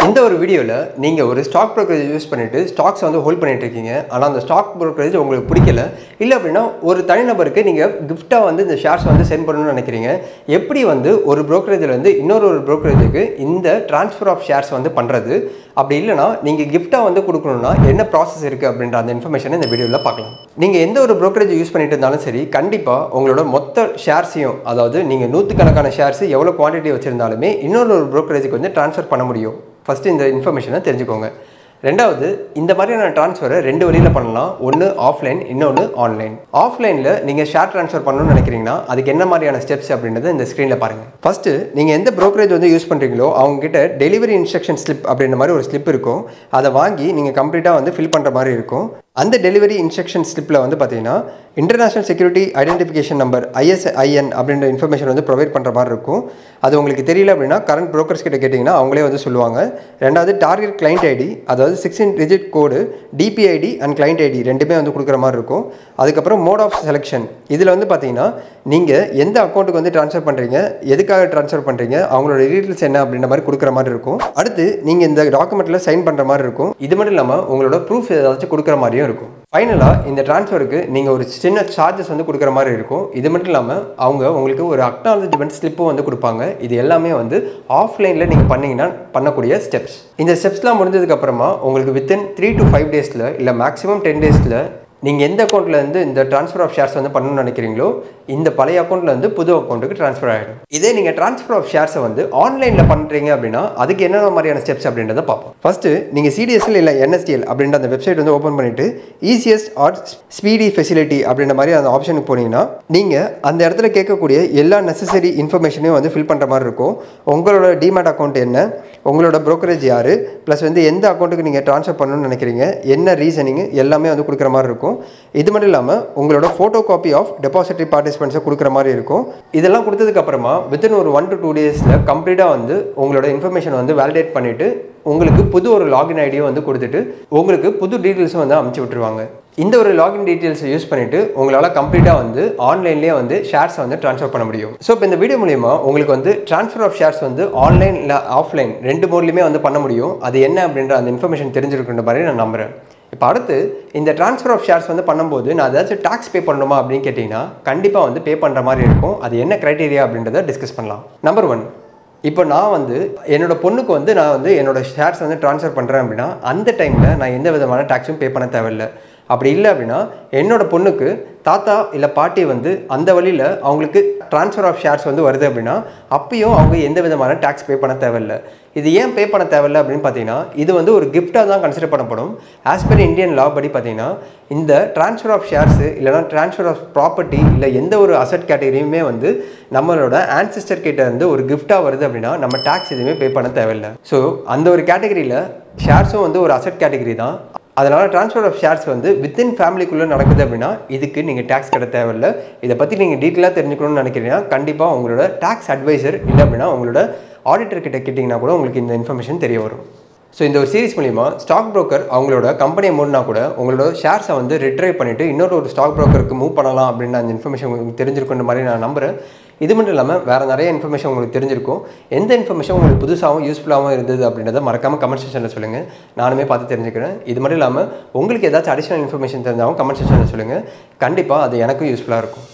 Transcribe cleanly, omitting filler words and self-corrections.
இந்த ஒரு வீடியோல நீங்க ஒரு ஸ்டாக் brokerage யூஸ் பண்ணிட்டு ஸ்டாக்ஸ் வந்து ஹோல்ட் பண்ணிட்டு இருக்கீங்க. ஆனா அந்த ஸ்டாக் brokerage உங்களுக்கு பிடிக்கல. இல்ல அப்படினா ஒரு தனிநபருக்கு நீங்க gift-ஆ வந்து இந்த ஷேர்ஸ் வந்து சென்ட் பண்ணனும்னு நினைக்கிறீங்க. எப்படி வந்து ஒரு brokerage-ல இருந்து இன்னொரு brokerage-க்கு இந்த ட்ரான்ஸ்ஃபர் ஆஃப் ஷேர்ஸ் வந்து பண்றது? அப்படி இல்லனா நீங்க gift-ஆ வந்து கொடுக்கணும்னா என்ன process இருக்கு அப்படின்ற அந்த இன்ஃபர்மேஷனை இந்த வீடியோல பார்க்கலாம். நீங்க எந்த ஒரு brokerage யூஸ் பண்ணிட்டு இருந்தாலும் சரி, கண்டிப்பா உங்களோட மொத்த ஷேர்ஸையும், அதாவது நீங்க நூற்றுக்கணக்கான ஷேர்ஸ் எவ்வளவு குவாண்டிட்டி வச்சிருந்தாலுமே இன்னொரு brokerage-க்கு வந்து ட்ரான்ஸ்ஃபர் பண்ண முடியும். ஃபர்ஸ்ட் இந்த இன்ஃபர்மேஷனை தெரிஞ்சுக்கோங்க. ரெண்டாவது, இந்த மாதிரியான ட்ரான்ஸ்ஃபரை ரெண்டு வழியில பண்ணலாம். ஒன்று ஆஃப்லைன், இன்னொன்று ஆன்லைன். ஆஃப்லைனில் நீங்கள் ஷேர் ட்ரான்ஸ்ஃபர் பண்ணணும்னு நினைக்கிறீங்கன்னா அதுக்கு என்ன மாதிரியான ஸ்டெப்ஸ் அப்படின்றத இந்த ஸ்க்ரீனில் பாருங்கள். ஃபஸ்ட்டு நீங்கள் எந்த brokerage வந்து யூஸ் பண்ணுறீங்களோ அவங்ககிட்ட டெலிவரி இன்ஸ்ட்ரக்ஷன் ஸ்லிப் அப்படின்ற மாதிரி ஒரு ஸ்லிப் இருக்கும். அதை வாங்கி நீங்கள் கம்ப்ளீட்டாக வந்து ஃபில் பண்ணுற மாதிரி இருக்கும். அந்த டெலிவரி இன்ஸ்ட்ரக்ஷன் ஸ்லிப்பில் வந்து பார்த்தீங்கன்னா international security identification number ISIN அப்படின்ற இன்ஃபர்மேஷன் வந்து ப்ரொவைட் பண்ணுற மாதிரி இருக்கும். அது உங்களுக்கு தெரியல அப்படின்னா கரண்ட் ப்ரோக்கர்ஸ் கிட்ட கேட்டிங்கன்னா அவங்களே வந்து சொல்லுவாங்க. ரெண்டாவது டார்கெட் கிளைண்ட் ஐடி, அதாவது 16 digit code, DPID and client ID ரெண்டுமே வந்து கொடுக்குற மாதிரி இருக்கும். அதுக்கப்புறம் மோட் ஆஃப் செலெக்ஷன், இதில் வந்து பார்த்தீங்கன்னா நீங்கள் எந்த அக்கௌண்ட்டுக்கு வந்து ட்ரான்ஸ்ஃபர் பண்ணுறீங்க, எதுக்காக ட்ரான்ஸ்ஃபர் பண்ணுறீங்க, அவங்களோட டீட்டெயில்ஸ் என்ன அப்படின்ற மாதிரி கொடுக்குற மாதிரி இருக்கும். அடுத்து நீங்கள் இந்த டாக்குமெண்ட்டில் சைன் பண்ணுற மாதிரி இருக்கும். இது மட்டும் இல்லாமல் உங்களோட ப்ரூஃப் ஏதாச்சும் கொடுக்குற மாதிரியும் இருக்கும். ஃபைனலாக இந்த ட்ரான்ஸ்ஃபருக்கு நீங்கள் ஒரு சின்ன சார்ஜஸ் வந்து கொடுக்குற மாதிரி இருக்கும். இது மட்டும் இல்லாமல் அவங்க உங்களுக்கு ஒரு அக்னாலஜ்மெண்ட் ஸ்லிப்பும் வந்து கொடுப்பாங்க. இது எல்லாமே வந்து ஆஃப்லைனில் நீங்கள் பண்ணிங்கன்னா பண்ணக்கூடிய ஸ்டெப்ஸ். இந்த ஸ்டெப்ஸ்லாம் முடிஞ்சதுக்கப்புறமா உங்களுக்கு வித்தின் 3 to 5 டேஸில் இல்லை மேக்ஸிமம் 10 டேஸில் நீங்கள் எந்த அக்கௌண்ட்லேருந்து இந்த ட்ரான்ஸ்ஃபர் ஆஃப் ஷேர்ஸ் வந்து பண்ணணும்னு நினைக்கிறீங்களோ இந்த பழைய அக்கௌண்ட்லேருந்து புது அக்கௌண்ட்டுக்கு ட்ரான்ஸ்ஃபர் ஆகிடும். இதே நீங்கள் ட்ரான்ஸ்ஃபர் ஆஃப் ஷேர்ஸை வந்து ஆன்லைனில் பண்ணுறீங்க அப்படின்னா அதுக்கு என்னென்ன மாதிரியான ஸ்டெப்ஸ் அப்படின்றத பார்ப்போம். ஃபஸ்ட்டு நீங்கள் CDSL இல்லை NSDL அப்படின்ற அந்த வெப்சைட் வந்து ஓப்பன் பண்ணிவிட்டு ஈஸியஸ்ட் ஆர் ஸ்பீடி ஃபெசிலிட்டி அப்படின்ற மாதிரி அந்த ஆப்ஷனுக்கு போனீங்கன்னா நீங்கள் அந்த இடத்துல கேட்கக்கூடிய எல்லா நெசசரி இன்ஃபர்மேஷனையும் வந்து ஃபில் பண்ணுற மாதிரி இருக்கும். உங்களோட டிமேட் அக்கௌண்ட் என்ன, உங்களோட brokerage யார், ப்ளஸ் வந்து எந்த அக்கௌண்ட்டுக்கு நீங்கள் ட்ரான்ஸ்ஃபர் பண்ணணும்னு நினைக்கிறீங்க, என்ன ரீசனிங் எல்லாமே வந்து கொடுக்குற மாதிரி இருக்கும். இது மட்டும் இல்லாமல் உங்களோட ஃபோட்டோ காப்பி ஆஃப் டெபாசிட்டரி பார்ட்டிசிபென்ட்ஸை கொடுக்குற மாதிரி இருக்கும். இதெல்லாம் கொடுத்ததுக்கப்புறமா வித்தின் ஒரு 1 to 2 டேஸில் கம்ப்ளீட்டாக வந்து உங்களோட இன்ஃபர்மேஷன் வந்து வேலிடேட் பண்ணிவிட்டு உங்களுக்கு புது ஒரு லாகின் ஐடியும் வந்து கொடுத்துட்டு உங்களுக்கு புது டீட்டெயில்ஸும் வந்து அமுச்சு விட்டுருவாங்க. இந்த ஒரு லாகின் டீட்டெயில்ஸை யூஸ் பண்ணிவிட்டு உங்களால் கம்ப்ளீட்டாக வந்து ஆன்லைன்லேயே வந்து ஷேர்ஸை வந்து ட்ரான்ஸ்ஃபர் பண்ண முடியும். ஸோ இப்போ இந்த வீடியோ மூலிமா உங்களுக்கு வந்து ட்ரான்ஸ்ஃபர் ஆஃப் ஷேர்ஸ் வந்து ஆன்லைன் இல்லை ஆஃப்லைன் ரெண்டு மோட்லையுமே வந்து பண்ண முடியும். அது என்ன அப்படின்ற அந்த இன்ஃபர்மேஷன் தெரிஞ்சிருக்கின்ற மாதிரி நான் நம்புகிறேன். இப்போ அடுத்து இந்த ட்ரான்ஸ்ஃபர் ஆஃப் ஷேர்ஸ் வந்து பண்ணும்போது நான் ஏதாச்சும் டாக்ஸ் பே பண்ணணுமா அப்படின்னு கேட்டிங்கன்னா கண்டிப்பாக வந்து பே பண்ணுற மாதிரி இருக்கும். அது என்ன க்ரைட்டீரியா அப்படின்றத டிஸ்கஸ் பண்ணலாம். நம்பர் 1, இப்போ நான் வந்து என்னோட பொண்ணுக்கு வந்து நான் வந்து என்னோட ஷேர்ஸ் வந்து ட்ரான்ஸ்ஃபர் பண்ணுறேன் அப்படின்னா அந்த டைமில் நான் எந்த விதமான டாக்ஸும் பே பண்ண தேவையில்லை. அப்படி இல்லை அப்படின்னா என்னோட பொண்ணுக்கு தாத்தா இல்லை பாட்டி வந்து அந்த வழியில் அவங்களுக்கு ட்ரான்ஸ்ஃபர் ஆஃப் ஷேர்ஸ் வந்து வருது அப்படின்னா அப்பயும் அவங்க எந்த விதமான டாக்ஸ் பே பண்ண தேவையில்லை. இது ஏன் பே பண்ண தேவையில்லை அப்படின்னு பார்த்தீங்கன்னா இது வந்து ஒரு கிஃப்டாக தான் கன்சிடர் பண்ணப்படும். ஆஸ் பர் இந்தியன் லா படி பார்த்தீங்கன்னா இந்த ட்ரான்ஸ்ஃபர் ஆஃப் ஷேர்ஸு இல்லைனா ட்ரான்ஸ்ஃபர் ஆஃப் ப்ராப்பர்ட்டி இல்லை எந்த ஒரு அசட் கேட்டகரியுமே வந்து நம்மளோட ஆன்சிஸ்டர் கிட்ட இருந்து ஒரு கிஃப்டாக வருது அப்படின்னா நம்ம டாக்ஸ் எதுவுமே பே பண்ண தேவையில்லை. ஸோ அந்த ஒரு கேட்டகரியில் ஷேர்ஸும் வந்து ஒரு அசட் கேட்டகரி தான். அதனால் ட்ரான்ஸ்ஃபர் ஆஃப் ஷேர்ஸ் வந்து வித்தின் ஃபேமிலிக்குள்ளே நடக்குது அப்படின்னா இதுக்கு நீங்கள் டேக்ஸ் கட்ட தேவையில்லை. இதை பற்றி நீங்கள் டீட்டெயிலாக தெரிஞ்சுக்கணும்னு நினைக்கிறீங்கன்னா கண்டிப்பாக உங்களோட டேக்ஸ் அட்வைசர் இல்லை அப்படின்னா உங்களோட ஆடிட்டர் கிட்ட கேட்டிங்கன்னா கூட உங்களுக்கு இந்த இன்ஃபர்மேஷன் தெரிய வரும். ஸோ இந்த ஒரு சீரிஸ் மூலிமா ஸ்டாக் புரோக்கர் அவங்களோட கம்பெனியை மூடினா கூட உங்களோட ஷேர்ஸை வந்து ரிட்ரைவ் பண்ணிவிட்டு இன்னொரு ஒரு ஸ்டாக் புரோக்கருக்கு மூவ் பண்ணலாம் அப்படின்னு அந்த இன்ஃபர்மேஷன் உங்களுக்கு தெரிஞ்சிருக்குன்ற மாதிரி நான் நம்புகிறேன். இது மட்டும் இல்லாமல் வேறு நிறைய இன்ஃபர்மேஷன் உங்களுக்கு தெரிஞ்சிருக்கும். எந்த இன்ஃபர்மேஷன் உங்களுக்கு புதுசாகவும் யூஸ்ஃபுல்லாகவும் இருந்தது அப்படின்றத மறக்காமல் கமெண்ட் செக்ஷனில் சொல்லுங்கள். நானுமே பார்த்து தெரிஞ்சுக்கிறேன். இது மட்டும் இல்லாமல் உங்களுக்கு ஏதாச்சும் அடிஷனல் இன்ஃபர்மேஷன் தெரிஞ்சாலும் கமெண்ட் செக்ஷனில் சொல்லுங்கள். கண்டிப்பாக அது எனக்கும் யூஸ்ஃபுல்லாக இருக்கும்.